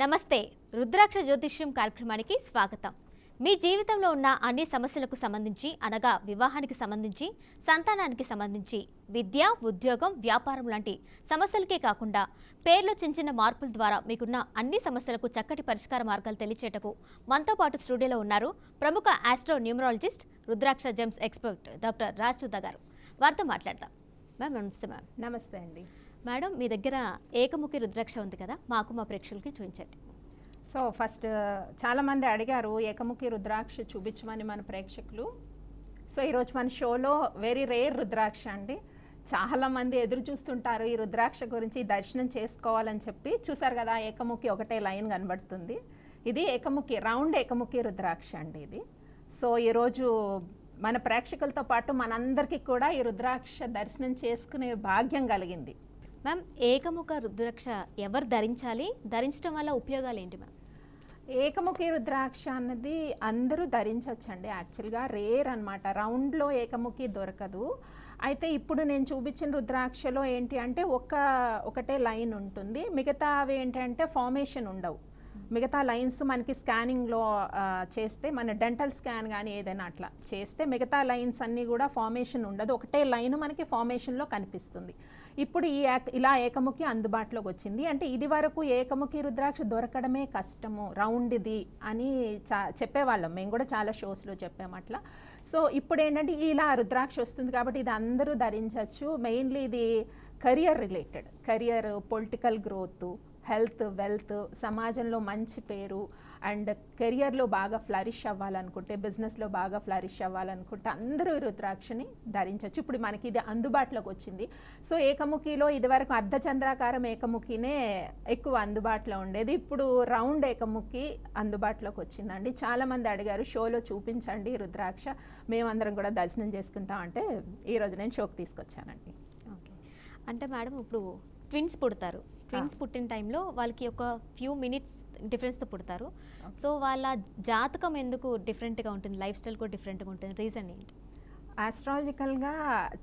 నమస్తే. రుద్రాక్ష జ్యోతిష్యం కార్యక్రమానికి స్వాగతం. మీ జీవితంలో ఉన్న అన్ని సమస్యలకు సంబంధించి అనగా వివాహానికి సంబంధించి, సంతానానికి సంబంధించి, విద్య, ఉద్యోగం, వ్యాపారం లాంటి సమస్యలకే కాకుండా పేర్లో చిన్న మార్పుల ద్వారా మీకున్న అన్ని సమస్యలకు చక్కటి పరిష్కార మార్గాలు తెలియచేటకు మనతో పాటు స్టూడియోలో ఉన్నారు ప్రముఖ ఆస్ట్రో న్యూమరాలజిస్ట్, రుద్రాక్ష జెమ్స్ ఎక్స్పర్ట్ డాక్టర్ రాజసుధ గారు. వారితో మాట్లాడతాం. మ్యామ్ నమస్తే. మ్యామ్ నమస్తే అండి. మేడం, మీ దగ్గర ఏకముఖి రుద్రాక్ష ఉంది కదా, మాకు మా ప్రేక్షకులకి చూపించండి. సో ఫస్ట్ చాలామంది అడిగారు ఏకముఖి రుద్రాక్ష చూపించమని మన ప్రేక్షకులు. సో ఈరోజు మన షోలో వెరీ రేర్ రుద్రాక్ష అండి. చాలామంది ఎదురు చూస్తుంటారు ఈ రుద్రాక్ష గురించి, దర్శనం చేసుకోవాలని చెప్పి. చూసారు కదా, ఏకముఖి ఒకటే లైన్ కనబడుతుంది. ఇది ఏకముఖి, రౌండ్ ఏకముఖి రుద్రాక్ష అండి ఇది. సో ఈరోజు మన ప్రేక్షకులతో పాటు మనందరికీ కూడా ఈ రుద్రాక్ష దర్శనం చేసుకునే భాగ్యం కలిగింది. మ్యామ్, ఏకముఖ రుద్రాక్ష ఎవరు ధరించాలి, ధరించడం వల్ల ఉపయోగాలు ఏంటి మ్యామ్? ఏకముఖి రుద్రాక్ష అన్నది అందరూ ధరించవచ్చండి. యాక్చువల్గా రేర్ అనమాట, రౌండ్లో ఏకముఖి దొరకదు. అయితే ఇప్పుడు నేను చూపించిన రుద్రాక్షలో ఏంటి అంటే ఒకటే లైన్ ఉంటుంది, మిగతా అవి ఏంటంటే ఫార్మేషన్ ఉండవు. మిగతా లైన్స్ మనకి స్కానింగ్లో చేస్తే, మన డెంటల్ స్కాన్ కానీ ఏదైనా అట్లా చేస్తే మిగతా లైన్స్ అన్నీ కూడా ఫార్మేషన్ ఉండదు, ఒకటే లైన్ మనకి ఫార్మేషన్లో కనిపిస్తుంది. ఇప్పుడు ఇలా ఏకముఖి అందుబాటులోకి వచ్చింది. అంటే ఇది వరకు ఏకముఖి రుద్రాక్ష దొరకడమే కష్టము, రౌండ్ ఇది అని చెప్పేవాళ్ళం, మేము కూడా చాలా షోస్లో చెప్పాము అట్లా. సో ఇప్పుడు ఏంటంటే ఇలా రుద్రాక్ష వస్తుంది కాబట్టి ఇది అందరూ ధరించవచ్చు. మెయిన్లీ ఇది career related, career, political growth, health, wealth, సమాజంలో మంచి పేరు అండ్ కెరియర్లో బాగా ఫ్లరిష్ అవ్వాలనుకుంటే, బిజినెస్లో బాగా ఫ్లరిష్ అవ్వాలనుకుంటే అందరూ ఈ రుద్రాక్షని ధరించవచ్చు. ఇప్పుడు మనకి ఇది అందుబాటులోకి వచ్చింది. సో ఏకముఖిలో ఇదివరకు అర్ధచంద్రాకారం ఏకముఖినే ఎక్కువ అందుబాటులో ఉండేది, ఇప్పుడు రౌండ్ ఏకముఖి అందుబాటులోకి వచ్చిందండి. చాలామంది అడిగారు షోలో చూపించండి రుద్రాక్ష, మేమందరం కూడా దర్శనం చేసుకుంటాం అంటే ఈరోజు నేను షోకి తీసుకొచ్చానండి. ఓకే. అంటే మేడం, ఇప్పుడు ట్విన్స్ పుడతారు, ట్విన్స్ పుట్టిన టైంలో వాళ్ళకి ఒక ఫ్యూ మినిట్స్ డిఫరెన్స్తో పుడతారు. సో వాళ్ళ జాతకం ఎందుకు డిఫరెంట్గా ఉంటుంది, లైఫ్ స్టైల్ కూడా డిఫరెంట్గా ఉంటుంది, రీజన్ ఏంటి? ఆస్ట్రాలజికల్గా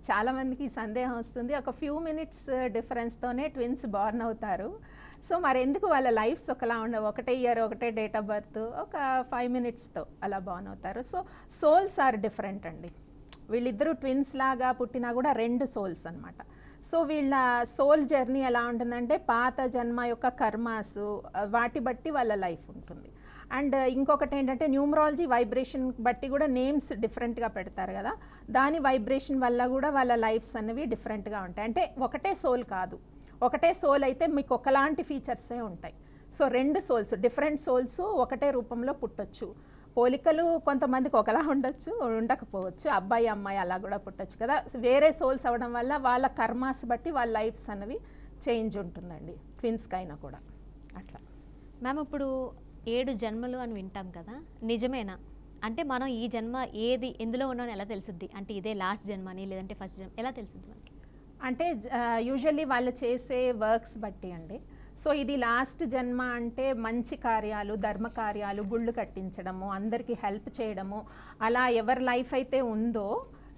చాలామందికి సందేహం వస్తుంది, ఒక ఫ్యూ మినిట్స్ డిఫరెన్స్తోనే ట్విన్స్ బార్న్ అవుతారు. సో మరి ఎందుకు వాళ్ళ లైఫ్స్ ఒకలా ఉండవు, ఒకటే ఇయర్, ఒకటే డేట్ ఆఫ్ బర్త్, ఒక 5 మినిట్స్తో అలా బార్న్ అవుతారు. సో సోల్స్ ఆర్ డిఫరెంట్ అండి. వీళ్ళిద్దరూ ట్విన్స్ లాగా పుట్టినా కూడా 2 సోల్స్ అనమాట. సో వీళ్ళ సోల్ జర్నీ ఎలా ఉంటుందంటే పాత జన్మ యొక్క కర్మాసు వాటి బట్టి వాళ్ళ లైఫ్ ఉంటుంది. అండ్ ఇంకొకటి ఏంటంటే న్యూమరాలజీ వైబ్రేషన్ బట్టి కూడా నేమ్స్ డిఫరెంట్గా పెడతారు కదా, దాని వైబ్రేషన్ వల్ల కూడా వాళ్ళ లైఫ్స్ అనేవి డిఫరెంట్గా ఉంటాయి. అంటే ఒకటే సోల్ కాదు, ఒకటే సోల్ అయితే మీకు ఒకలాంటి ఫీచర్సే ఉంటాయి. సో 2 సోల్స్, డిఫరెంట్ సోల్స్ ఒకటే రూపంలో పుట్టొచ్చు. పోలికలు కొంతమందికి ఒకలా ఉండొచ్చు, ఉండకపోవచ్చు, అబ్బాయి అమ్మాయి అలా కూడా పుట్టొచ్చు కదా. వేరే సోల్స్ అవ్వడం వల్ల వాళ్ళ కర్మాస్ బట్టి వాళ్ళ లైఫ్స్ అనేవి చేంజ్ ఉంటుందండి, ట్విన్స్కి అయినా కూడా అట్లా. మ్యామ్, ఇప్పుడు 7 జన్మలు అని వింటాం కదా, నిజమేనా? అంటే మనం ఈ జన్మ ఏది ఎందులో ఉన్నామని ఎలా తెలుస్తుంది? అంటే ఇదే లాస్ట్ జన్మ అని, లేదంటే ఫస్ట్ జన్మ, ఎలా తెలుస్తుంది మనకి? అంటే యూజువల్లీ వాళ్ళు చేసే వర్క్స్ బట్టి అండి. సో ఇది లాస్ట్ జన్మ అంటే మంచి కార్యాలు, ధర్మ కార్యాలు, గుళ్ళు కట్టించడము, అందరికీ హెల్ప్ చేయడము, అలా ఎవరి లైఫ్ అయితే ఉందో,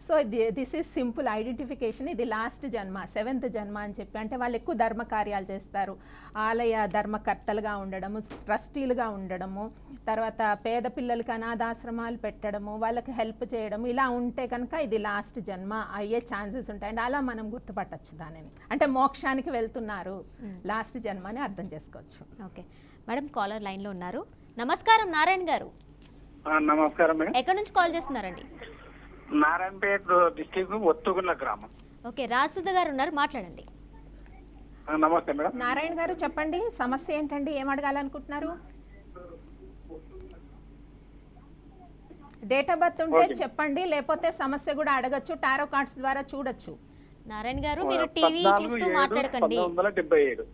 so this is simple identification. ఇది లాస్ట్ జన్మ, 7th జన్మ అని చెప్పి. అంటే వాళ్ళు ఎక్కువ ధర్మ కార్యాలు చేస్తారు, ఆలయ ధర్మకర్తలుగా ఉండడము, ట్రస్టీలుగా ఉండడము, తర్వాత పేద పిల్లలకి అనాథాశ్రమాలు పెట్టడము, వాళ్ళకి హెల్ప్ చేయడము, ఇలా ఉంటే కనుక ఇది లాస్ట్ జన్మ అయ్యే ఛాన్సెస్ ఉంటాయి. అండ్ అలా మనం గుర్తుపట్టచ్చు దానిని, అంటే మోక్షానికి వెళ్తున్నారు లాస్ట్ జన్మ అని అర్థం చేసుకోవచ్చు. ఓకే మేడం, కాలర్ లైన్లో ఉన్నారు. నమస్కారం నారాయణ గారు. నమస్కారం మేడం. ఎక్కడి నుంచి కాల్ చేస్తున్నారండి? నారాయణపేట డిస్ట్రిక్ట్ ఒత్తుగున్న గ్రామం. ఓకే, రాజసుధ గారు ఉన్నారు, మాట్లాడండి. నమస్తే మేడం. నారాయణ గారు చెప్పండి, సమస్య ఏంటండి, ఏం అడగాలనుకుంటున్నారు? డేట్ ఆఫ్ బర్త్ ఉంటే చెప్పండి, లేకపోతే సమస్య కూడా అడగచ్చు, టారో కార్డ్స్ ద్వారా చూడొచ్చు. నారాయణ గారు, మీరు టీవీ చూస్తూ మాట్లాడకండి. 14/7/1977.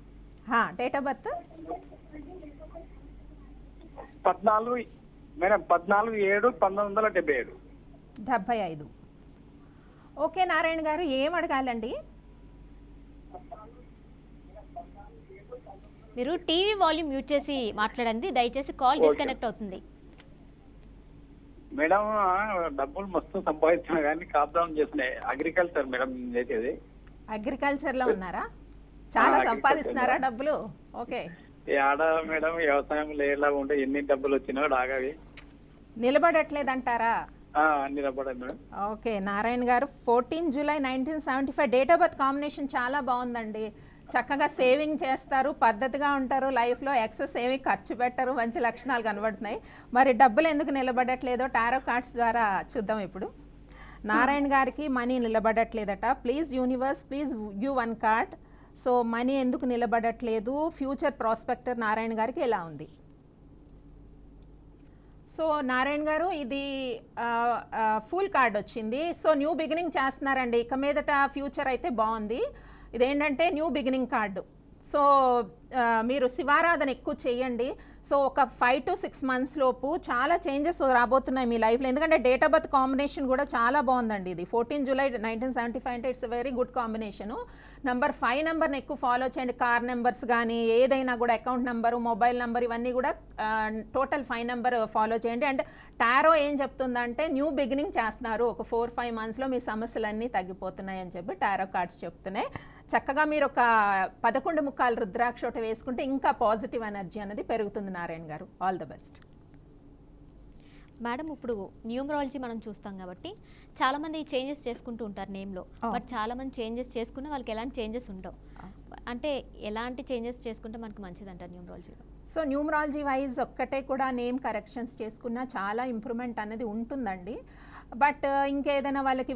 Date of birth 14 madam, 14/7/1977. 75. Okay Narayana గారు, ఏం అడగాలండి? మీరు టీవీ వాల్యూమ్ మ్యూట్ చేసి మాట్లాడండి, దయచేసి కాల్ డిస్కనెక్ట్ అవుతుంది. మేడం, డబ్బులు మస్తు సంపాదించిన కానీ కాపుదాం చేస్తున్నాయి. అగ్రికల్చర్ మేడం చేసేది. అగ్రికల్చర్లో ఉన్నారా? చాలా సంపాదిస్తున్నారా డబ్బులు? ఓకే. ఈ ఆడ మేడం వ్యవసాయం లేలా ఉంటే ఎన్ని డబ్బులు వచ్చినా కూడా ఆగవి. నిలబడట్లేదంటారా? నిలబడదు మేడం. ఓకే, నారాయణ గారు 14 July 1975 date of birth combination చాలా బాగుందండి. చక్కగా సేవింగ్ చేస్తారు, పద్ధతిగా ఉంటారు, లైఫ్లో ఎక్సెస్ ఏమి ఖర్చు పెట్టరు, మంచి లక్షణాలు కనబడుతున్నాయి. మరి డబ్బులు ఎందుకు నిలబడట్లేదో టారో కార్డ్స్ ద్వారా చూద్దాం ఇప్పుడు. నారాయణ గారికి మనీ నిలబడట్లేదట. Please universe, please you one card. So money ఎందుకు నిలబడట్లేదు, ఫ్యూచర్ ప్రాస్పెక్టర్ నారాయణ గారికి ఎలా ఉంది? సో నారాయణ గారు ఇది ఫుల్ కార్డ్ వచ్చింది. సో న్యూ బిగినింగ్ చేస్తున్నారండి, ఇక మీదట ఫ్యూచర్ అయితే బాగుంది. ఇదేంటంటే న్యూ బిగినింగ్ కార్డు. సో మీరు శివారాధన ఎక్కువ చేయండి. సో ఒక 5 to 6 months లోపు చాలా చేంజెస్ రాబోతున్నాయి మీ లైఫ్లో. ఎందుకంటే డేట్ ఆఫ్ బర్త్ కాంబినేషన్ కూడా చాలా బాగుందండి. ఇది 14 జూలై 1975 అంటే it's very good combination. Number 5 నెంబర్ని ఎక్కువ ఫాలో చేయండి. కార్ నెంబర్స్ కానీ ఏదైనా కూడా, అకౌంట్ నెంబరు, మొబైల్ నెంబర్, ఇవన్నీ కూడా టోటల్ 5 నెంబర్ ఫాలో చేయండి. అండ్ టారో ఏం చెప్తుందంటే న్యూ బిగినింగ్ చేస్తున్నారు, ఒక 4-5 monthsలో మీ సమస్యలన్నీ తగ్గిపోతున్నాయి అని చెప్పి టారో కార్డ్స్ చెప్తున్నాయి. చక్కగా మీరు ఒక 11 ముక్కాలు రుద్రాక్ష ఒకటి వేసుకుంటే ఇంకా పాజిటివ్ ఎనర్జీ అనేది పెరుగుతుంది. నారాయణ గారు, ఆల్ ద బెస్ట్. మేడం, ఇప్పుడు న్యూమరాలజీ మనం చూస్తాం కాబట్టి చాలామంది చేంజెస్ చేసుకుంటూ ఉంటారు నేమ్లో. బట్ చాలామంది చేంజెస్ చేసుకున్న వాళ్ళకి ఎలాంటి చేంజెస్ ఉండవు. అంటే ఎలాంటి చేంజెస్ చేసుకుంటే మనకు మంచిది అంటారు న్యూమరాలజీలో? సో న్యూమరాలజీ వైజ్ ఒక్కటే కూడా నేమ్ కరెక్షన్స్ చేసుకున్నా చాలా ఇంప్రూవ్మెంట్ అనేది ఉంటుందండి. బట్ ఇంకేదైనా వాళ్ళకి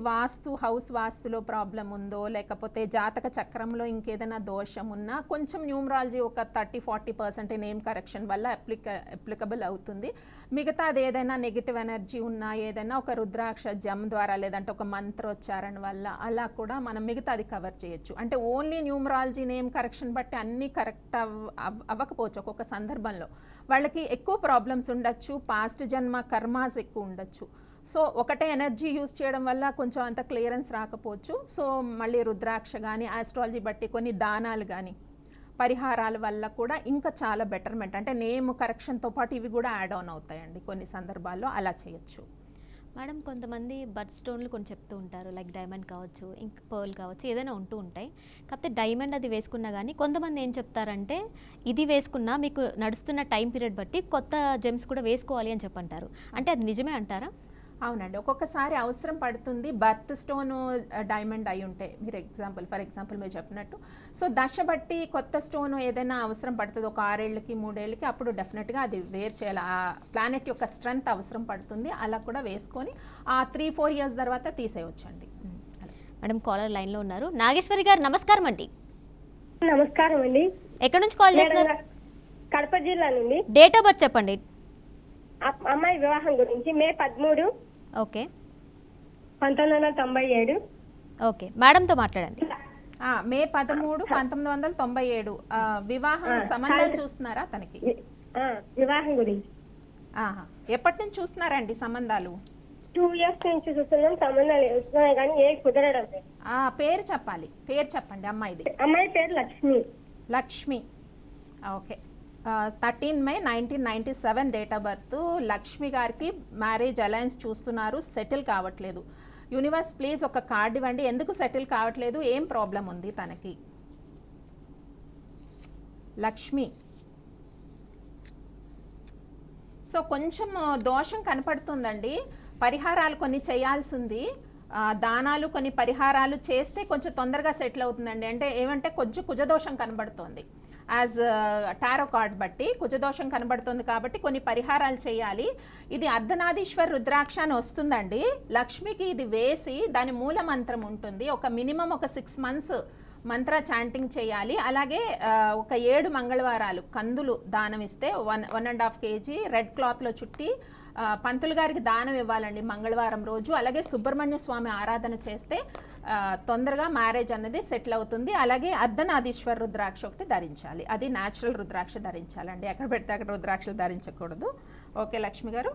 హౌస్ వాస్తులో ప్రాబ్లం ఉందో, లేకపోతే జాతక చక్రంలో ఇంకేదైనా దోషం ఉన్నా కొంచెం న్యూమరాలజీ ఒక 30-40% నేమ్ కరెక్షన్ వల్ల అప్లికబుల్ అవుతుంది. మిగతాది ఏదైనా నెగిటివ్ ఎనర్జీ ఉన్నా, ఏదైనా ఒక రుద్రాక్ష జమ్ ద్వారా, లేదంటే ఒక మంత్రోచ్చారణ వల్ల అలా కూడా మనం మిగతాది కవర్ చేయొచ్చు. అంటే ఓన్లీ న్యూమరాలజీ నేమ్ కరెక్షన్ బట్టి అన్నీ కరెక్ట్ అవ్వకపోవచ్చు. ఒక్కొక్క సందర్భంలో వాళ్ళకి ఎక్కువ ప్రాబ్లమ్స్ ఉండొచ్చు, పాస్ట్ జన్మ కర్మాస్ ఎక్కువ ఉండొచ్చు. సో ఒకటే ఎనర్జీ యూజ్ చేయడం వల్ల కొంచెం అంత క్లియరెన్స్ రాకపోవచ్చు. సో మళ్ళీ రుద్రాక్ష కానీ, ఆస్ట్రాలజీ బట్టి కొన్ని దానాలు కానీ, పరిహారాల వల్ల కూడా ఇంకా చాలా బెటర్మెంట్. అంటే నేమ్ కరెక్షన్తో పాటు ఇవి కూడా యాడ్ ఆన్ అవుతాయండి కొన్ని సందర్భాల్లో, అలా చేయొచ్చు. మేడం, కొంతమంది బర్త్ స్టోన్లు కొన్ని చెప్తూ ఉంటారు, లైక్ డైమండ్ కావచ్చు, ఇంక పర్ల్ కావచ్చు, ఏదైనా ఉంటూ ఉంటాయి. కాకపోతే డైమండ్ అది వేసుకున్నా కానీ కొంతమంది ఏం చెప్తారంటే ఇది వేసుకున్నా మీకు నడుస్తున్న టైం పీరియడ్ బట్టి కొత్త జెమ్స్ కూడా వేసుకోవాలి అని చెప్పంటారు. అంటే అది నిజమే అంటారా? అవునండి, ఒక్కొక్కసారి అవసరం పడుతుంది. బర్త్ స్టోను డైమండ్ అయి ఉంటే మీరు ఫర్ ఎగ్జాంపుల్ మీరు చెప్పినట్టు, సో దశ బట్టి కొత్త స్టోను ఏదైనా అవసరం పడుతుంది, ఒక 6 ఏళ్ళకి 3 ఏళ్ళకి, అప్పుడు డెఫినెట్గా అది వేర్ చేయాలి. ఆ ప్లానెట్ యొక్క స్ట్రెంగ్త్ అవసరం పడుతుంది. అలా కూడా వేసుకొని ఆ 3-4 years తర్వాత తీసేయవచ్చండి. మేడం, కాలర్ లైన్లో ఉన్నారు. నాగేశ్వరి గారు, నమస్కారం అండి. నమస్కారం అండి. ఎక్కడి నుంచి కాల్ చేస్తున్నారు? కడప జిల్లా నుండి. డేట్ ఆఫ్ బర్త్ చెప్పండి. అమ్మాయి వివాహం గురించి మే 13, ఓకే, 1997. ఓకే, మేడంతో మాట్లాడండి. మే 13, 1997 వివాహం సంబంధాలు చూస్తున్నారా తనకి? వివాహం గురించి. ఎప్పటి నుంచి చూస్తున్నారండి సంబంధాలు? 2 years నుంచి చూస్తున్నాం. సంబంధాలు వస్తున్నాయి కానీ ఏ కుదరడం లేదు. పేరు చెప్పాలి, పేరు చెప్పండి అమ్మాయిది. అమ్మాయి పేరు Lakshmi. Lakshmi, okay. 13 May 1997 date of birth. Lakshmi గారికి మ్యారేజ్ అలయన్స్ చూస్తున్నారు, సెటిల్ కావట్లేదు. యూనివర్స్ ప్లీజ్ ఒక కార్డు ఇవ్వండి, ఎందుకు సెటిల్ కావట్లేదు, ఏం ప్రాబ్లం ఉంది తనకి? లక్ష్మి, సో కొంచెం దోషం కనపడుతుందండి. పరిహారాలు కొన్ని చేయాల్సి ఉంది, దానాలు కొన్ని పరిహారాలు చేస్తే కొంచెం తొందరగా సెటిల్ అవుతుందండి. అంటే ఏమంటే కొంచెం కుజదోషం కనబడుతోంది. యాజ్ టారో కార్డ్ బట్టి కుజదోషం కనబడుతుంది కాబట్టి కొన్ని పరిహారాలు చేయాలి. ఇది అర్ధనాదీశ్వర్ రుద్రాక్ష అని వస్తుందండి. లక్ష్మికి ఇది వేసి దాని మూల మంత్రం ఉంటుంది. ఒక మినిమం ఒక 6 months మంత్ర చాంటింగ్ చేయాలి. అలాగే ఒక 7 మంగళవారాలు కందులు దానం ఇస్తే 1.5 kg రెడ్ క్లాత్లో చుట్టి పంతులు గారికి దానం ఇవ్వాలండి మంగళవారం రోజు. అలాగే సుబ్రహ్మణ్య స్వామి ఆరాధన చేస్తే తొందరగా మ్యారేజ్ అనేది సెటిల్ అవుతుంది. అలాగే అర్ధనాదీశ్వర్ రుద్రాక్ష ఒకటి ధరించాలి, అది న్యాచురల్ రుద్రాక్ష ధరించాలండి, ఎక్కడ పెడితే అక్కడ రుద్రాక్షలు ధరించకూడదు. ఓకే లక్ష్మి గారు.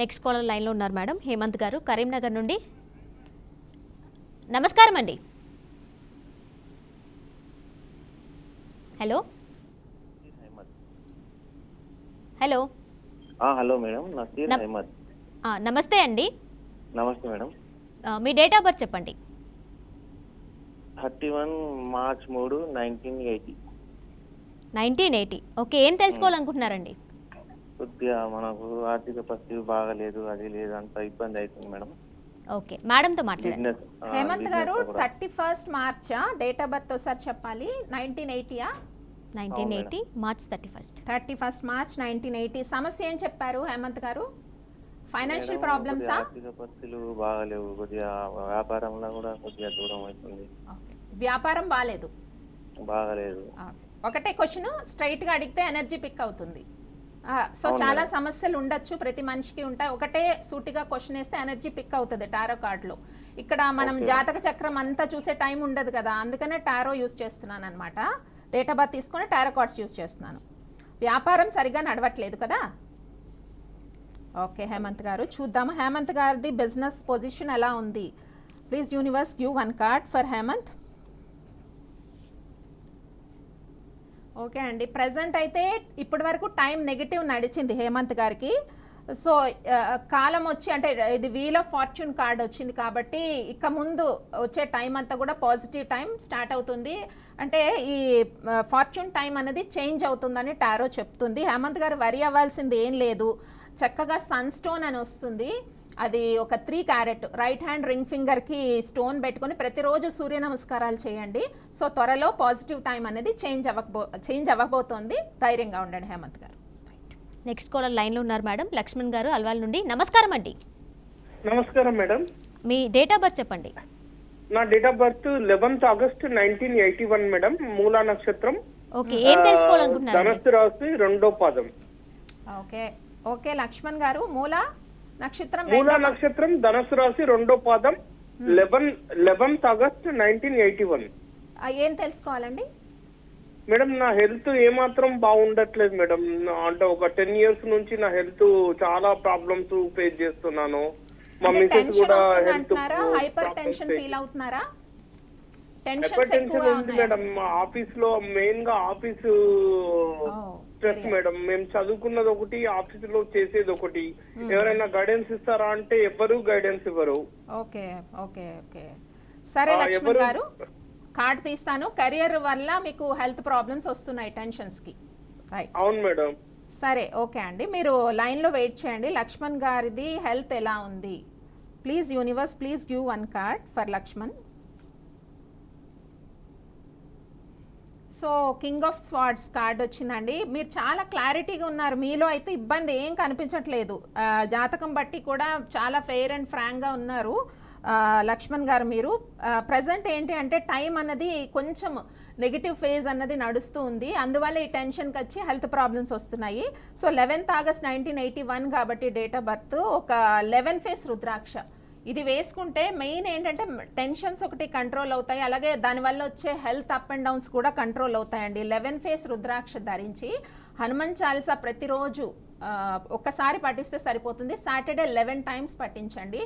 నెక్స్ట్ కాలర్ లైన్లో ఉన్నారు మేడం, హేమంత్ గారు కరీంనగర్ నుండి. నమస్కారం అండి. హలో హలో హలో మేడం, నా పేరు అహ్మద్. నమస్తే అండి. నమస్తే madam. Me date of birth చెప్పండి. 31 March 1980. 1980. ఓకే, ఏం తెలుసుకోవాలనుకుంటున్నారండి? కొద్దిగా మనకు ఆర్థిక పరిస్థితి బాగాలేదు, అది లేదు, అంత ఇబ్బంది అవుతుంది మేడం. ఓకే, మేడంతో మాట్లాడండి. బిజినెస్ హేమంత్ గారు బిజినెస్ కూడా. 31st మార్చా డేట్ ఆఫ్ బర్త్ ఒకసారి చెప్పాలి. 1980యా? 1980 మార్చ్ 31st. 31st March 1980. సమస్య ఏం చెప్పారు హేమంత్ గారు? ఫైనాన్షియల్ మేడం, ప్రాబ్లమ్సా? కొద్దిగా ఆర్థిక పరిస్థితులు బాగాలేవు, కొద్దిగా వ్యాపారంలో కూడా కొద్దిగా దూరం అవుతుంది, వ్యాపారం బాగాలేదు. బాగాలేదు. ఒకటే క్వశ్చన్ స్ట్రైట్గా అడిగితే ఎనర్జీ పిక్ అవుతుంది. సో అవును చాలా మేడం. సమస్యలు ఉండొచ్చు, ప్రతి మనిషికి ఉంటాయి. ఒకటే సూటిగా క్వశ్చన్ వేస్తే ఎనర్జీ పిక్ అవుతుంది టారో కార్డులో. ఇక్కడ మనం Okay. జాతక చక్రం అంతా చూసే టైం ఉండదు కదా, అందుకనే టారో యూస్ చేస్తున్నాను అనమాట. డేట్ ఆఫ్ బర్త్ తీసుకొని టారో కార్డ్స్ యూస్ చేస్తున్నాను. వ్యాపారం సరిగా నడవట్లేదు కదా. ఓకే హేమంత్ గారు, చూద్దాము హేమంత్ గారిది బిజినెస్ పొజిషన్ ఎలా ఉంది. Please universe give 1 card for Hemant. Okay అండి, ప్రజెంట్ అయితే ఇప్పటి వరకు టైం నెగిటివ్ నడిచింది హేమంత్ గారికి. సో కాలం వచ్చి అంటే ఇది వీల్ ఆఫ్ ఫార్చ్యూన్ కార్డ్ వచ్చింది కాబట్టి ఇక ముందు వచ్చే టైం అంతా కూడా పాజిటివ్ టైం స్టార్ట్ అవుతుంది. అంటే ఈ ఫార్చ్యూన్ టైం అనేది చేంజ్ అవుతుందని టారో చెప్తుంది. హేమంత్ గారు వరి అవ్వాల్సింది ఏం లేదు. చక్కగా సన్ స్టోన్ అని వస్తుంది, అది ఒక 3 క్యారెట్ రైట్ హ్యాండ్ రింగ్ ఫింగర్కి స్టోన్ పెట్టుకొని ప్రతిరోజు సూర్య నమస్కారాలు చేయండి. సో త్వరలో పాజిటివ్ టైం అనేది చేంజ్ అవ్వబోతోంది. ధైర్యంగా ఉండండి హేమంత్ గారు. నెక్స్ట్ కాలర్ లైన్లో ఉన్నారు మేడం, లక్ష్మణ్ గారు అల్వాల్ నుండి. నమస్కారం అండి, నమస్కారం madam. Me date of birth చెప్పండి. నా date of birth 11th August 1981 madam. మూలా నక్షత్రం. ఓకే, ఏం తెలుసుకోవాలనుకుంటున్నారు? ధనస్సు రాశి 2వ పాదం. ఓకే ఓకే లక్ష్మణ్ గారు, మూల నక్షత్రం మూలా నక్షత్రం, ధనస్సు రాశి 2వ పాదం, 11th ఆగస్ట్ 1981. ఏం తెలుసుకోవాలండి? మేడం, నా హెల్త్ ఏమాత్రం బాగుండట్లేదు మేడం. అంటే ఒక 10 years నుంచి నా హెల్త్ చాలా ప్రాబ్లమ్స్ ఫేస్ చేస్తున్నాను. మా అంటే మిసెస్ టెన్షన్ కూడా వస్తుంది హెల్త్ అంటున్నారా? హైపర్ టెన్షన్ ఫీల్ అవుతున్నారా? టెన్షన్స్ హైపర్ టెన్షన్ ఎక్కువగా ఉంది ఉన్నాయి. మేడం. మా ఆఫీస్ లో మెయిన్ గా ఆఫీస్ స్ట్రెస్ మేడం. మేము చదువుకున్నది ఒకటి, ఆఫీస్ లో చేసేది ఒకటి. ఎవరైనా గైడెన్స్ ఇస్తారా అంటే ఎవరు గైడెన్స్ ఇవ్వరు. ఓకే ఓకే ఓకే సరే లక్ష్మణ్ గారు, కార్డ్ తీస్తాను. కెరియర్ వల్ల మీకు హెల్త్ ప్రాబ్లమ్స్ వస్తున్నాయి టెన్షన్స్కి, రైట్? అవును మేడం. సరే ఓకే అండి, మీరు లైన్లో వెయిట్ చేయండి. లక్ష్మణ్ గారిది హెల్త్ ఎలా ఉంది? Please universe please give 1 card for Lakshman. So king of swords card వచ్చిందండి. మీరు చాలా క్లారిటీగా ఉన్నారు, మీలో అయితే ఇబ్బంది ఏం కనిపించట్లేదు. జాతకం బట్టి కూడా చాలా ఫెయిర్ అండ్ ఫ్రాంక్గా ఉన్నారు లక్ష్మణ్ గారు. మీరు ప్రజెంట్ ఏంటి అంటే టైం అన్నది కొంచెం నెగిటివ్ ఫేజ్ అన్నది నడుస్తూ ఉంది, అందువల్ల ఈ టెన్షన్కి వచ్చి హెల్త్ ప్రాబ్లమ్స్ వస్తున్నాయి. సో 11th ఆగస్ట్ 1981 కాబట్టి డేట్ ఆఫ్ బర్త్ ఒక 11 ఫేస్ రుద్రాక్ష ఇది వేసుకుంటే మెయిన్ ఏంటంటే టెన్షన్స్ ఒకటి కంట్రోల్ అవుతాయి, అలాగే దానివల్ల వచ్చే హెల్త్ అప్ అండ్ డౌన్స్ కూడా కంట్రోల్ అవుతాయండి. 11 ఫేస్ రుద్రాక్ష ధరించి హనుమాన్ చాలీసా ప్రతిరోజు ఒక్కసారి పఠిస్తే సరిపోతుంది. సాటర్డే 11 times పఠించండి.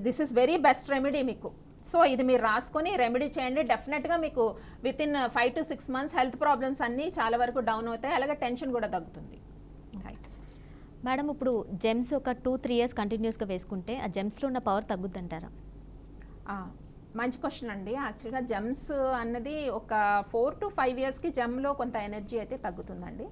This is very best remedy మీకు. సో ఇది మీరు రాసుకొని రెమెడీ చేయండి, డెఫినెట్గా మీకు within 5 to 6 months health problems అన్నీ చాలా వరకు డౌన్ అవుతాయి, అలాగే టెన్షన్ కూడా తగ్గుతుంది. మేడం, ఇప్పుడు జెమ్స్ ఒక 2-3 years కంటిన్యూస్గా వేసుకుంటే ఆ జెమ్స్లో ఉన్న పవర్ తగ్గుద్దంటారా? మంచి క్వశ్చన్ అండి. యాక్చువల్గా జెమ్స్ అన్నది ఒక 4 to 5 yearsకి జెమ్లో కొంత ఎనర్జీ అయితే తగ్గుతుందండి.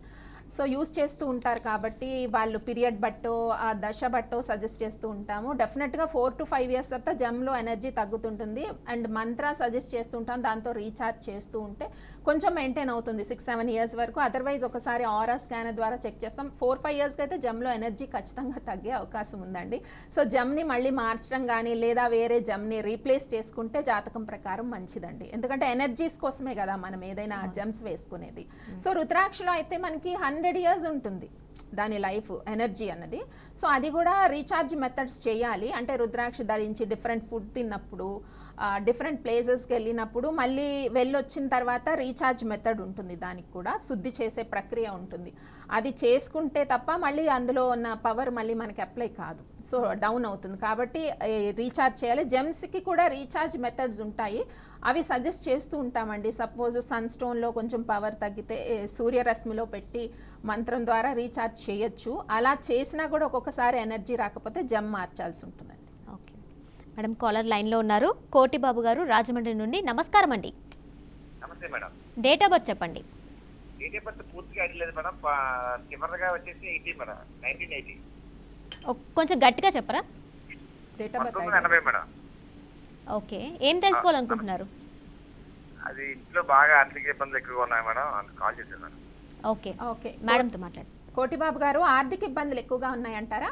సో యూస్ చేస్తూ ఉంటారు కాబట్టి వాళ్ళు పీరియడ్ బట్టో ఆ దశ బట్టో సజెస్ట్ చేస్తూ ఉంటాము. డెఫినెట్గా 4 to 5 years తర్వాత జెమ్లో ఎనర్జీ తగ్గుతుంటుంది. అండ్ మంత్ర సజెస్ట్ చేస్తుంటాం, దాంతో రీఛార్జ్ చేస్తూ ఉంటే కొంచెం మెయింటైన్ అవుతుంది 6-7 years వరకు. అదర్వైజ్ ఒకసారి ఆరా స్కానర్ ద్వారా చెక్ చేస్తాం. 4-5 yearsకి అయితే జెమ్లో ఎనర్జీ ఖచ్చితంగా తగ్గే అవకాశం ఉందండి. సో జెమ్ని మళ్ళీ మార్చడం కానీ లేదా వేరే జెమ్ని రీప్లేస్ చేసుకుంటే జాతకం ప్రకారం మంచిదండి, ఎందుకంటే ఎనర్జీస్ కోసమే కదా మనం ఏదైనా జెమ్స్ వేసుకునేది. సో రుద్రాక్షలో అయితే మనకి 100 years ఉంటుంది దాని లైఫ్ ఎనర్జీ అన్నది. సో అది కూడా రీఛార్జ్ మెథడ్స్ చేయాలి, అంటే రుద్రాక్ష ధరించి డిఫరెంట్ ఫుడ్ తిన్నప్పుడు డిఫరెంట్ ప్లేసెస్కి వెళ్ళినప్పుడు మళ్ళీ వెళ్ళొచ్చిన తర్వాత రీఛార్జ్ మెథడ్ ఉంటుంది, దానికి కూడా శుద్ధి చేసే ప్రక్రియ ఉంటుంది. అది చేసుకుంటే తప్ప మళ్ళీ అందులో ఉన్న పవర్ మళ్ళీ మనకి అప్లై కాదు, సో డౌన్ అవుతుంది. కాబట్టి రీఛార్జ్ చేయాలి. జెమ్స్కి కూడా రీఛార్జ్ మెథడ్స్ ఉంటాయి, అవి సజెస్ట్ చేస్తూ ఉంటామండి. సపోజ్ సన్ స్టోన్లో కొంచెం పవర్ తగ్గితే సూర్యరశ్మిలో పెట్టి మంత్రం ద్వారా రీఛార్జ్ చేయొచ్చు. అలా చేసినా కూడా ఒక్కొక్కసారి ఎనర్జీ రాకపోతే జెమ్ మార్చాల్సి ఉంటుందండి. ఓకే మేడం, కాలర్ లైన్లో ఉన్నారు కోటిబాబు గారు రాజమండ్రి నుండి. నమస్కారం అండి. నమస్తే మేడం. డేట్ ఆఫ్ బర్త్ చెప్పండి. డేట్ ఆఫ్ బర్త్ పూర్తిగా అడగలేదు మేడం. చివరిగా వచ్చేసి 80 మేడం, 1980. కొంచెం గట్టిగా చెప్పరా? Date of birth 1980 madam. Okay, ఏం తెలుసుకోవాలనుకుంటున్నారు? అది ఇంట్లో బాగా ఆర్థిక ఇబ్బందులు ఎక్కువగా ఉన్నాయి మేడం, అందుకు కాల్ చేశాను మేడం. ఓకే ఓకే మేడంతో మాట్లాడు. కోటిబాబు గారు, ఆర్థిక ఇబ్బందులు ఎక్కువగా ఉన్నాయంటారా?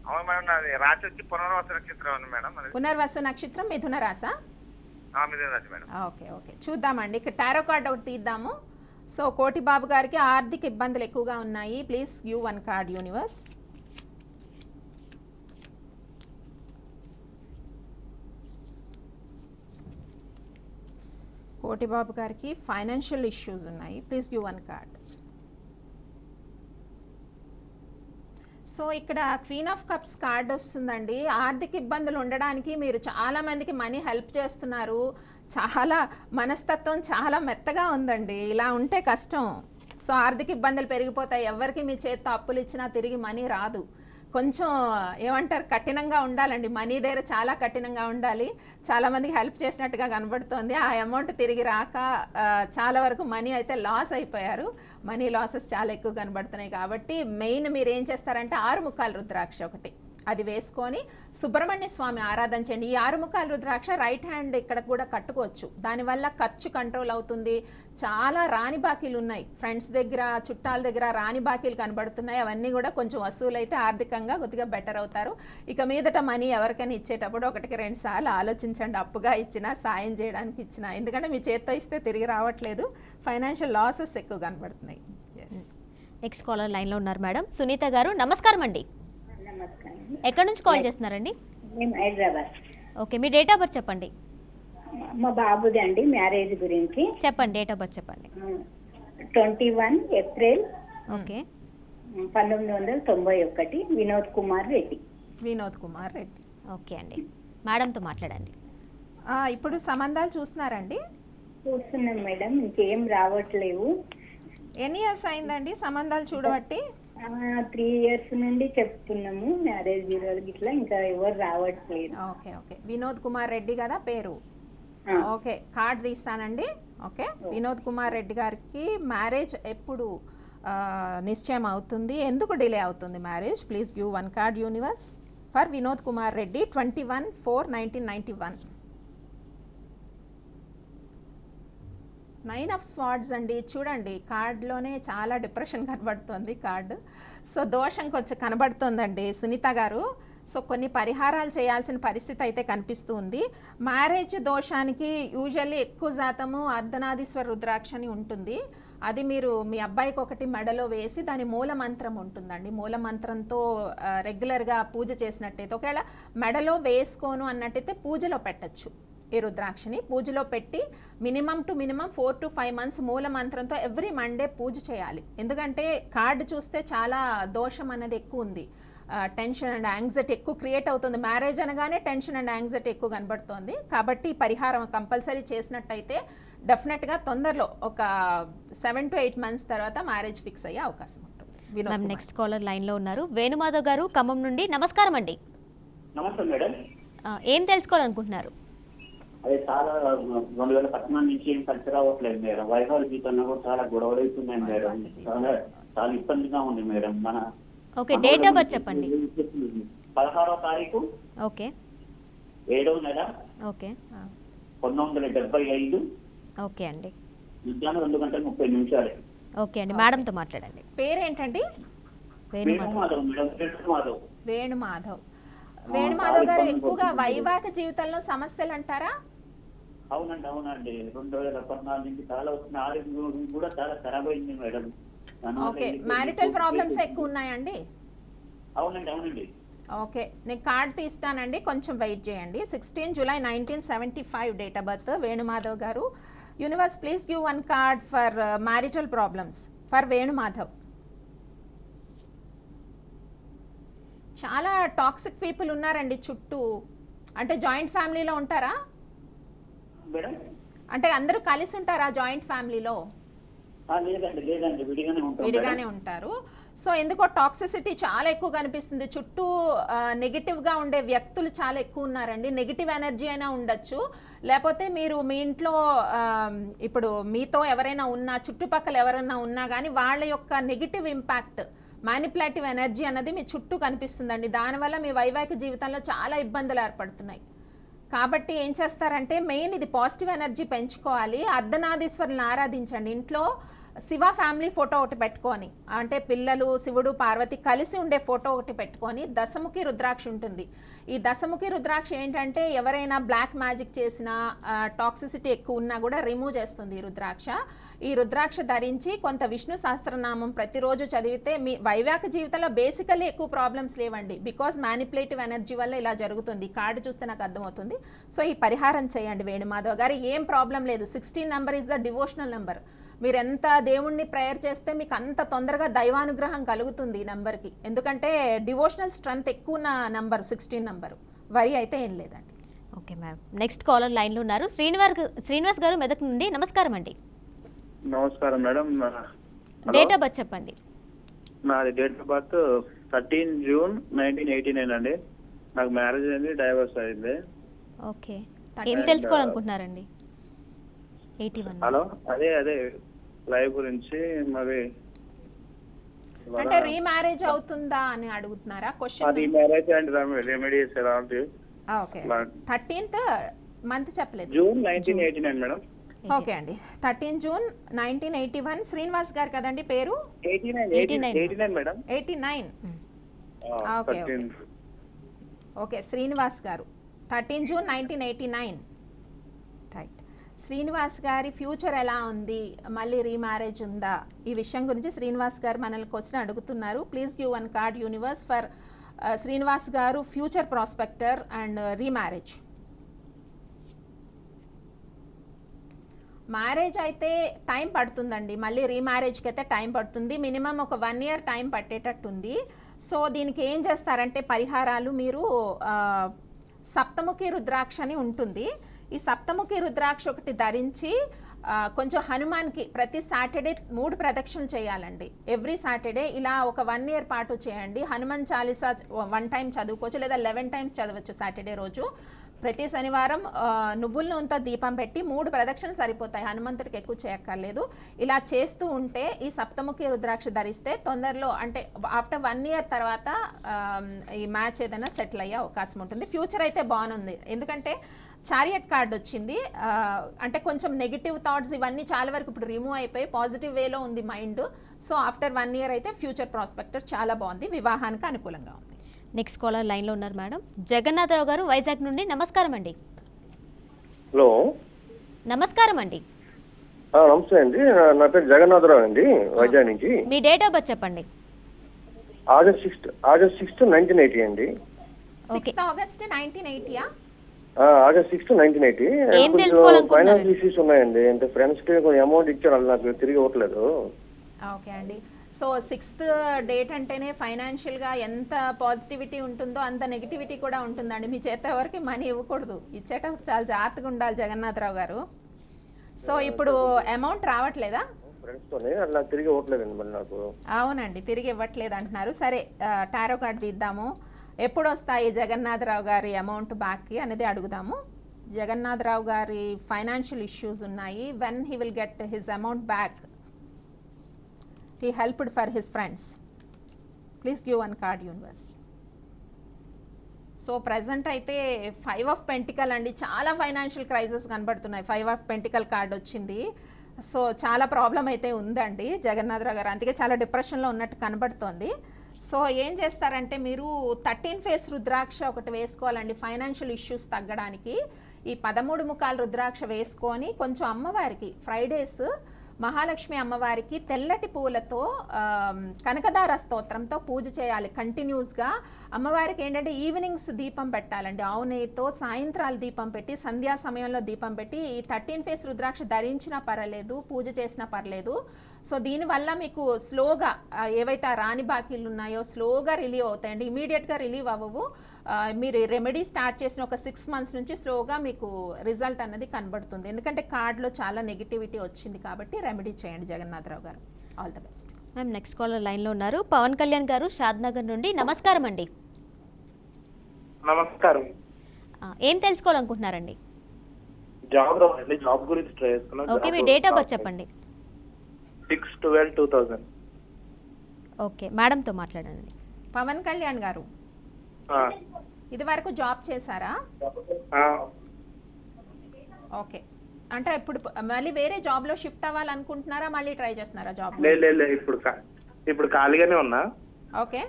అవును మేడం, నాది రాశి వచ్చి పునర్వసు నక్షత్రం ఉంది మేడం. పునర్వసు నక్షత్రం, మిథున రాశా? మిథున రాశి మేడం. ఓకే ఓకే, చూద్దామండి. ఇక్కడ టారో కార్డ్ ఒకటి తీద్దాము. సో కోటిబాబు గారికి ఆర్థిక ఇబ్బందులు ఎక్కువగా ఉన్నాయి. Please give one card universe. Kotibabu గారికి ఫైనాన్షియల్ ఇష్యూస్ ఉన్నాయి. Please give one card. So ఇక్కడ క్వీన్ ఆఫ్ కప్స్ కార్డ్ వస్తుందండి. ఆర్థిక ఇబ్బందులు ఉండడానికి మీరు చాలా మందికి మనీ హెల్ప్ చేస్తున్నారు. చాలా మనస్తత్వం చాలా మెత్తగా ఉందండి. ఇలా ఉంటే కష్టం. సో ఆర్థిక ఇబ్బందులు పెరిగిపోతాయి. ఎవరికి మీ చేతితో అప్పులు ఇచ్చినా తిరిగి మనీ రాదు. కొంచెం ఏమంటారు, కఠినంగా ఉండాలండి. మనీ దగ్గర చాలా కఠినంగా ఉండాలి. చాలామందికి హెల్ప్ చేసినట్టుగా కనబడుతోంది. ఆ అమౌంట్ తిరిగి రాక చాలా వరకు మనీ అయితే లాస్ అయిపోయారు. మనీ లాసెస్ చాలా ఎక్కువ కనబడుతున్నాయి. కాబట్టి మెయిన్ మీరు ఏం చేస్తారంటే 6 ముఖాల రుద్రాక్ష ఒకటి అది వేసుకొని సుబ్రహ్మణ్య స్వామి ఆరాధన చేయండి. ఈ 6 ముఖాల రుద్రాక్ష రైట్ హ్యాండ్ ఇక్కడ కూడా కట్టుకోవచ్చు. దానివల్ల ఖర్చు కంట్రోల్ అవుతుంది. చాలా రాని బాకీలు ఉన్నాయి, ఫ్రెండ్స్ దగ్గర చుట్టాల దగ్గర రాని బాకీలు కనబడుతున్నాయి. అవన్నీ కూడా కొంచెం వసూలైతే ఆర్థికంగా కొద్దిగా బెటర్ అవుతారు. ఇక మీదట మనీ ఎవరికైనా ఇచ్చేటప్పుడు 1-2 సార్లు ఆలోచించండి. అప్పుగా ఇచ్చినా, సాయం చేయడానికి ఇచ్చినా. ఎందుకంటే మీ చేత్తో ఇస్తే తిరిగి రావట్లేదు. ఫైనాన్షియల్ లాసెస్ ఎక్కువ కనబడుతున్నాయి. నెక్స్ట్ కాలర్ లైన్లో ఉన్నారు మేడం. సునీత గారు నమస్కారం అండి. నమస్కారం. ఎక్కడి నుంచి కాల్ చేస్తున్నారండి? మేము Hyderabad. Okay, me date of birth చెప్పండి. మా బాబుది అండి, మ్యారేజ్ గురించి చెప్పండి, డేట్ ఆఫ్ బర్త్ చెప్పండి. 21 April okay 1991. Vinod Kumar Reddy. Vinod Kumar Reddy. Okay అండి, మేడంతో మాట్లాడండి. ఇప్పుడు సంబంధాలు చూస్తున్నారండి? చూస్తున్నాం మేడం, ఇంకేం రావట్లేవు. ఎన్ని ఇయర్స్ అయిందండి సంబంధాలు చూడబట్టి? 3 years నుండి చెప్తున్నాము మ్యారేజ్ ఇట్లా, ఇంకా ఎవరు రావట్లేదు. ఓకే ఓకే, వినోద్ కుమార్ రెడ్డి కదా పేరు? ఓకే, కార్డ్ తీస్తానండి. ఓకే, వినోద్ కుమార్ రెడ్డి గారికి మ్యారేజ్ ఎప్పుడు నిశ్చయం అవుతుంది? ఎందుకు డిలే అవుతుంది marriage? Please give one card universe for Vinod Kumar Reddy. 21/4/1991. 9 of Swords అండి. చూడండి, కార్డులోనే చాలా డిప్రెషన్ కనబడుతుంది కార్డు. సో దోషం కొంచెం కనబడుతుందండి సునీత గారు. సో కొన్ని పరిహారాలు చేయాల్సిన పరిస్థితి అయితే కనిపిస్తూ ఉంది. మ్యారేజ్ దోషానికి యూజువల్లీ ఎక్కువ శాతము అర్ధనాదీశ్వర రుద్రాక్ష అని ఉంటుంది. అది మీరు మీ అబ్బాయికి ఒకటి మెడలో వేసి దాని మూల మంత్రం ఉంటుందండి. మూల మంత్రంతో రెగ్యులర్గా పూజ చేసినట్టయితే, ఒకవేళ మెడలో వేసుకోను అన్నట్టయితే పూజలో పెట్టచ్చు. ఈ రుద్రాక్షని పూజలో పెట్టి మినిమం 4 to 5 months మూల మంత్రంతో ఎవ్రీ మండే పూజ చేయాలి. ఎందుకంటే కార్డు చూస్తే చాలా దోషం అనేది ఎక్కువ ఉంది. టెన్షన్ అండ్ యాంగ్జైటీ ఎక్కువ క్రియేట్ అవుతుంది. మ్యారేజ్ అనగానే టెన్షన్ అండ్ యాంగ్జైటీ ఎక్కువ కనబడుతోంది. కాబట్టి పరిహారం కంపల్సరీ చేసినట్టయితే డెఫినెట్గా తొందరలో ఒక 7 to 8 months తర్వాత మ్యారేజ్ ఫిక్స్ అయ్యే అవకాశం ఉంటుంది. నెక్స్ట్ కాలర్ లైన్లో ఉన్నారు. వేణుమాధవ్ గారు ఖమ్మం నుండి. నమస్కారం అండి. నమస్తే మేడం. ఏం తెలుసుకోవాలనుకుంటున్నారు? అదే చాలా 2014 నుంచి ఏం కలిసి రావట్లేదు మేడం. వైవాహిక జీవితంలో కూడా చాలా గొడవలు అవుతున్నాయి మేడం. చాలా ఇబ్బందిగా ఉంది మేడం. మన ఓకే, డేట్ ఆఫ్ బర్త్ చెప్పండి. 16వ తారీఖు ఓకే 7వ నెల ఓకే 1975. ఓకే అండి, మధ్యాహ్నం 2:30 ఓకే అండి, మేడంతో మాట్లాడండి. పేరేంటండి? వేణుమాధవ్ మేడం. వేణుమాధవ్. వేణుమాధవ్ గారు ఎక్కువగా వైవాహిక జీవితంలో సమస్యలు అంటారా? అవునండి అవునండి. 2014 నుంచి చాలా వస్తుంది. ఆరోగ్యం కూడా చాలా ఖరాబ్ అయింది మేడం. ఓకే, మ్యారిటల్ ప్రాబ్లమ్స్ ఎక్కువ ఉన్నాయండి? అవునండి అవునండి. ఓకే, నేను కార్డ్ తీస్తానండి, కొంచెం వెయిట్ చేయండి. 16 July 1975 date of birth Venumadhav గారు. Universe please give one card for marital problems for Venumadhav. చాలా టాక్సిక్ పీపుల్ ఉన్నారండి చుట్టూ. అంటే జాయింట్ ఫ్యామిలీలో ఉంటారా? అంటే అందరూ కలిసి ఉంటారా జాయింట్ ఫ్యామిలీలో? లేదండి లేదండి, విడిగానే ఉంటారు. సో ఎందుకో టాక్సిసిటీ చాలా ఎక్కువ కనిపిస్తుంది. చుట్టూ నెగిటివ్గా ఉండే వ్యక్తులు చాలా ఎక్కువ ఉన్నారండి. నెగిటివ్ ఎనర్జీ అయినా ఉండొచ్చు, లేకపోతే మీరు మీ ఇంట్లో ఇప్పుడు మీతో ఎవరైనా ఉన్నా, చుట్టుపక్కల ఎవరైనా ఉన్నా కానీ వాళ్ళ యొక్క నెగిటివ్ ఇంపాక్ట్, మ్యానిపులేటివ్ ఎనర్జీ అన్నది మీ చుట్టూ కనిపిస్తుందండి. దానివల్ల మీ వైవాహిక జీవితంలో చాలా ఇబ్బందులు ఏర్పడుతున్నాయి. కాబట్టి ఏం చేస్తారంటే మెయిన్ ఇది పాజిటివ్ ఎనర్జీ పెంచుకోవాలి. అర్ధనారీశ్వరులను ఆరాధించండి. ఇంట్లో శివ ఫ్యామిలీ ఫోటో ఒకటి పెట్టుకొని, అంటే పిల్లలు, శివుడు, పార్వతి కలిసి ఉండే ఫోటో ఒకటి పెట్టుకొని దశముఖి రుద్రాక్ష ఉంటుంది. ఈ దశముఖి రుద్రాక్ష ఏంటంటే ఎవరైనా బ్లాక్ మ్యాజిక్ చేసినా, టాక్సిసిటీ ఎక్కువ ఉన్నా కూడా రిమూవ్ చేస్తుంది ఈ రుద్రాక్ష. ఈ రుద్రాక్ష ధరించి కొంత విష్ణు సహస్రనామం ప్రతిరోజు చదివితే మీ వైవాహిక జీవితంలో బేసికల్లీ ఎక్కువ ప్రాబ్లమ్స్ లేవండి. బికాజ్ మ్యానిపులేటివ్ ఎనర్జీ వల్ల ఇలా జరుగుతుంది. కార్డు చూస్తే నాకు అర్థమవుతుంది. సో ఈ పరిహారం చేయండి వేణుమాధవ్ గారు, ఏం ప్రాబ్లం లేదు. 16 number is the devotional number. మీరు ఎంత దేవుణ్ణి ప్రేయర్ చేస్తే మీకు అంత తొందరగా దైవానుగ్రహం కలుగుతుంది ఈ నెంబర్కి. ఎందుకంటే డివోషనల్ స్ట్రెంత్ ఎక్కువ ఉన్న నెంబర్ 16 నెంబరు. వరి అయితే ఏం లేదండి. Okay ma'am. నెక్స్ట్ కాలర్ లైన్లో ఉన్నారు శ్రీనివాస్ గారు మెదక్ నుండి. నమస్కారం అండి. నమస్కారం మేడం. డేట్ ఆఫ్ బర్త్ చెప్పండి. నాది డేట్ ఆఫ్ బర్త్ 13 జూన్ 1989 అండి. నాకు మ్యారేజ్ అయింది, డైవర్స్ అయింది. ఓకే, ఏం తెలుసుకోవాలనుకుంటున్నారండి? 81. హలో, అదే లైఫ్ గురించి. మరి అంటే రీమ్యారేజ్ అవుతుందా అని అడుగుతున్నారా క్వశ్చన్? రీమ్యారేజ్ అండ్ రెమెడీస్ ఎలాంటి? ఓకే, 13th మంత్ చెప్పలేదు. June 1989 madam. ఓకే అండి, 13 జూన్ 1981. శ్రీనివాస్ గారు కదండి పేరు? 89 మేడం. 89. ఓకే ఓకే, శ్రీనివాస్ గారు 13 జూన్ 1989. రైట్. శ్రీనివాస్ గారి ఫ్యూచర్ ఎలా ఉంది, మళ్ళీ రీమ్యారేజ్ ఉందా, ఈ విషయం గురించి శ్రీనివాస్ గారు మనల్ని క్వశ్చన్ అడుగుతున్నారు. Please give 1 card universe for Srinivas గారు future prospector and remarriage. Marriage అయితే టైం పడుతుందండి, మళ్ళీ రీమ్యారేజ్కి అయితే టైం పడుతుంది. మినిమం ఒక 1 year టైం పట్టేటట్టుంది. సో దీనికి ఏం చేస్తారంటే పరిహారాలు, మీరు సప్తముఖి రుద్రాక్ష అని ఉంటుంది. ఈ సప్తముఖి రుద్రాక్ష ఒకటి ధరించి కొంచెం హనుమాన్కి ప్రతి సాటర్డే 3 ప్రదక్షిణలు చేయాలండి. ఎవ్రీ సాటర్డే ఇలా ఒక 1 year పాటు చేయండి. హనుమాన్ చాలీసా 1 time చదువుకోవచ్చు, లేదా 11 times చదవచ్చు సాటర్డే రోజు. ప్రతి శనివారం నువ్వుల నూనెతో దీపం పెట్టి 3 ప్రదక్షిణలు సరిపోతాయి, హనుమంతుడికి ఎక్కువ చేయక్కర్లేదు. ఇలా చేస్తూ ఉంటే ఈ సప్తముఖి రుద్రాక్ష ధరిస్తే తొందరలో, అంటే ఆఫ్టర్ 1 year తర్వాత ఈ మ్యాచ్ ఏదైనా సెటిల్ అయ్యే అవకాశం ఉంటుంది. ఫ్యూచర్ అయితే బాగుంది, ఎందుకంటే చారియట్ కార్డ్ వచ్చింది. అంటే కొంచెం నెగిటివ్ థాట్స్ ఇవన్నీ చాలా వరకు ఇప్పుడు రిమూవ్ అయిపోయి పాజిటివ్ వేలో ఉంది మైండ్. సో ఆఫ్టర్ 1 year అయితే ఫ్యూచర్ ప్రాస్పెక్టర్ చాలా బాగుంది, వివాహానికి అనుకూలంగా ఉంది. నెక్స్ట్ కాలర్ లైన్లో ఉన్నారు మేడం. జగన్నాథరావు గారు వైజాగ్ నుండి. నమస్కారం అండి. హలో, నమస్కారం అండి. నమస్తే అండి. నా పేరు జగన్నాథరావు అండి, వైజాగ్ నుంచి. మీ డేట్ ఆఫ్ బర్త్ చెప్పండి. ఆగస్ట్ 6th 1980 అండి. 6th August 1980. August 6th 1980. ఏం తెలుసుకోవాలనుకుంటున్నారు? ఫైనాన్స్ ఇష్యూస్ ఉన్నాయండి, అంటే ఫ్రెండ్స్ కి కొంచెం అమౌంట్ ఇచ్చారు, వాళ్ళు నాకు తిరిగి ఇవ్వట్లేదు. ఓకే అండి. సో 6th డేట్ అంటేనే ఫైనాన్షియల్గా ఎంత పాజిటివిటీ ఉంటుందో అంత నెగిటివిటీ కూడా ఉంటుందండి. మీ చేత ఎవరికి మనీ ఇవ్వకూడదు, ఇచ్చేటప్పుడు చాలా జాగ్రత్తగా ఉండాలి జగన్నాథరావు గారు. సో ఇప్పుడు అమౌంట్ రావట్లేదా? ఫ్రెండ్స్తోనే అలా తిరిగి ఇవ్వట్లేదండి మరి నాకు. అవునండి, తిరిగి ఇవ్వట్లేదు అంటున్నారు. సరే, టారో కార్డ్ తీద్దాము. ఎప్పుడు వస్తాయి జగన్నాథరావు గారి అమౌంట్ బ్యాక్కి అనేది అడుగుదాము. జగన్నాథరావు గారి ఫైనాన్షియల్ ఇష్యూస్ ఉన్నాయి. When he will get his amount back? He helped for his friends. Please give 1 card universe. So present అయితే 5 of Pentacle అండి, చాలా ఫైనాన్షియల్ క్రైసిస్ కనబడుతున్నాయి. 5 of Pentacle కార్డ్ వచ్చింది. సో చాలా ప్రాబ్లం అయితే ఉందండి జగన్నాథరావు గారు, అందుకే చాలా డిప్రెషన్లో ఉన్నట్టు కనబడుతోంది. సో ఏం చేస్తారంటే మీరు 13 phase రుద్రాక్ష ఒకటి వేసుకోవాలండి ఫైనాన్షియల్ ఇష్యూస్ తగ్గడానికి. ఈ 13 ముఖాల రుద్రాక్ష వేసుకొని కొంచెం అమ్మవారికి ఫ్రైడేస్ మహాలక్ష్మి అమ్మవారికి తెల్లటి పూలతో కనకదార స్తోత్రంతో పూజ చేయాలి కంటిన్యూస్గా. అమ్మవారికి ఏంటంటే ఈవినింగ్స్ దీపం పెట్టాలండి, ఆవు నెయ్యితో సాయంత్రాలు దీపం పెట్టి, సంధ్యా సమయంలో దీపం పెట్టి. ఈ 13 phase రుద్రాక్ష ధరించినా పర్లేదు, పూజ చేసినా పర్లేదు. సో దీనివల్ల మీకు స్లోగా ఏవైతే రాని బాకీలు ఉన్నాయో స్లోగా రిలీవ్ అవుతాయండి, ఇమీడియట్గా రిలీవ్ అవ్వవు. మీరు రెమెడీ స్టార్ట్ చేసిన ఒక 6 months నుంచి స్లోగా మీకు రిజల్ట్ అన్నది కనబడుతుంది. ఎందుకంటే కార్డ్లో చాలా నెగిటివిటీ వచ్చింది కాబట్టి రెమెడీ చేయండి Jagannatharao garu. All the best. Ma'am next caller లైన్లో ఉన్నారు పవన్ కళ్యాణ్ గారు షాద్నగర్ నుండి. నమస్కారం అండి. నమస్కారం. ఏం తెలుసుకోవాలనుకుంటున్నారండి? జాబ్ రావండి, జాబ్ గురించి ట్రై చేస్తున్నాను. Okay, me date of birth చెప్పండి. 6/12/2000. ఓకే, మేడంతో మాట్లాడండి. పవన్ కళ్యాణ్ గారు ఇది వరకు జాబ్ చేశారా? ఓకే, అంటే మళ్ళీ వేరే జాబ్లో షిఫ్ట్ అవ్వాలనుకుంటున్నారా? మళ్ళీ ట్రై చేస్తున్నారా జాబ్? లేదు, ఇప్పుడు ఖాళీగానే ఉన్నా. ఓకే,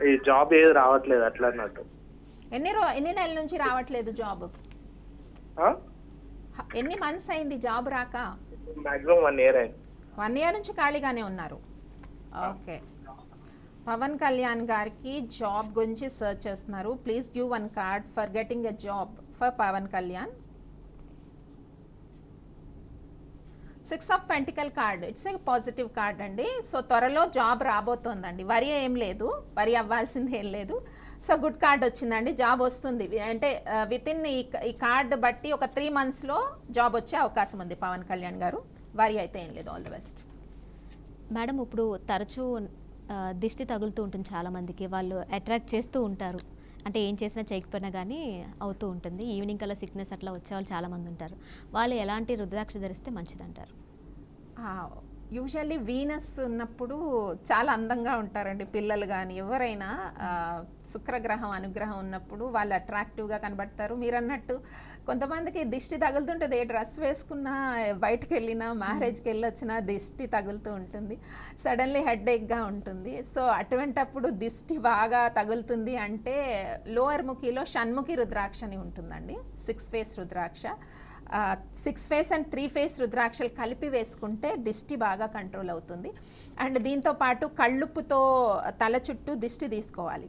ఈ జాబ్ ఏది రావట్లేదు అట్లా అన్నట్టు. ఎన్ని నెలల నుంచి రావట్లేదు జాబ్? ఎన్ని మంత్స్ అయింది జాబ్ రాక? మాక్సిమం 1 year అయింది. 1 year నుంచి ఖాళీగానే ఉన్నారు. ఓకే, పవన్ కళ్యాణ్ గారికి జాబ్ గురించి సర్చ్ చేస్తున్నారు. Please give 1 card for getting a job for Pavan Kalyan. 6 of Pentacle card, it's a positive card అండి. సో త్వరలో జాబ్ రాబోతోందండి, వరి ఏం లేదు, వరి అవ్వాల్సింది ఏం లేదు. సో గుడ్ కార్డ్ వచ్చిందండి, జాబ్ వస్తుంది. అంటే విత్ ఇన్ ఈ కార్డ్ బట్టి ఒక 3 monthsలో జాబ్ వచ్చే అవకాశం ఉంది పవన్ కళ్యాణ్ గారు. వరి అయితే ఏం లేదు. All the best. మేడం, ఇప్పుడు తరచూ దిష్టి తగులుతూ ఉంటుంది చాలామందికి, వాళ్ళు అట్రాక్ట్ చేస్తూ ఉంటారు. అంటే ఏం చేసినా చేయకపోయినా కానీ అవుతూ ఉంటుంది. ఈవినింగ్ కల్లా సిక్నెస్ అట్లా వచ్చేవాళ్ళు చాలామంది ఉంటారు. వాళ్ళు ఎలాంటి రుద్రాక్ష ధరిస్తే మంచిదంటారు? యూజువల్లీ వీనస్ ఉన్నప్పుడు చాలా అందంగా ఉంటారండి పిల్లలు కానీ ఎవరైనా. శుక్రగ్రహం అనుగ్రహం ఉన్నప్పుడు వాళ్ళు అట్రాక్టివ్గా కనబడతారు. మీరు అన్నట్టు కొంతమందికి దిష్టి తగులుతుంటుంది, ఏ డ్రెస్ వేసుకున్నా, బయటకు వెళ్ళినా, మ్యారేజ్కి వెళ్ళొచ్చినా దిష్టి తగులుతూ ఉంటుంది. సడన్లీ హెడేక్గా ఉంటుంది. సో అటువంటప్పుడు దిష్టి బాగా తగులుతుంది అంటే లోయర్ ముఖిలో షణ్ముఖి రుద్రాక్ష అని ఉంటుందండి. 6 face rudraksha. 6 face and 3 face రుద్రాక్షలు కలిపి వేసుకుంటే దిష్టి బాగా కంట్రోల్ అవుతుంది. అండ్ దీంతో పాటు కళ్ళుప్పుతో తల చుట్టూ దిష్టి తీసుకోవాలి.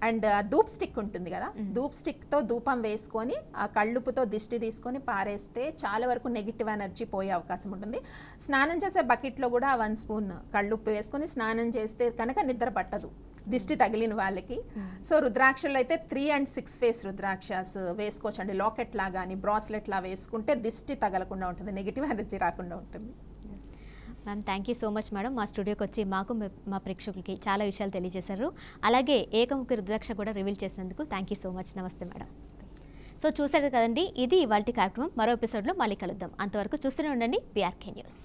అండ్ ధూప్ స్టిక్ ఉంటుంది కదా, ధూప్ స్టిక్తో ధూపం వేసుకొని ఆ కళ్ళుప్పుతో దిష్టి తీసుకొని పారేస్తే చాలా వరకు నెగిటివ్ ఎనర్జీ పోయే అవకాశం ఉంటుంది. స్నానం చేసే బకెట్లో కూడా 1 spoon కళ్ళుప్పు వేసుకొని స్నానం చేస్తే కనుక నిద్ర పట్టదు దిష్టి తగిలిన వాళ్ళకి. సో రుద్రాక్షలు అయితే 3 and 6 face రుద్రాక్షస్ వేసుకోవచ్చండి. లాకెట్ లా కానీ బ్రాస్లెట్ లా వేసుకుంటే దిష్టి తగలకుండా ఉంటుంది, నెగిటివ్ ఎనర్జీ రాకుండా ఉంటుంది. Ma'am, thank you so much madam. మా స్టూడియోకి వచ్చి మాకు మా ప్రేక్షకులకి చాలా విషయాలు తెలియజేశారు. అలాగే ఏకముఖి రుద్రాక్ష కూడా రివీల్ చేసినందుకు థ్యాంక్ యూ సో మచ్. నమస్తే మేడం. సో చూసారు కదండి, ఇది ఇవాల్టి కార్యక్రమం. మరో ఎపిసోడ్లో మళ్ళీ కలుద్దాం. అంతవరకు చూస్తూనే ఉండండి BRK న్యూస్.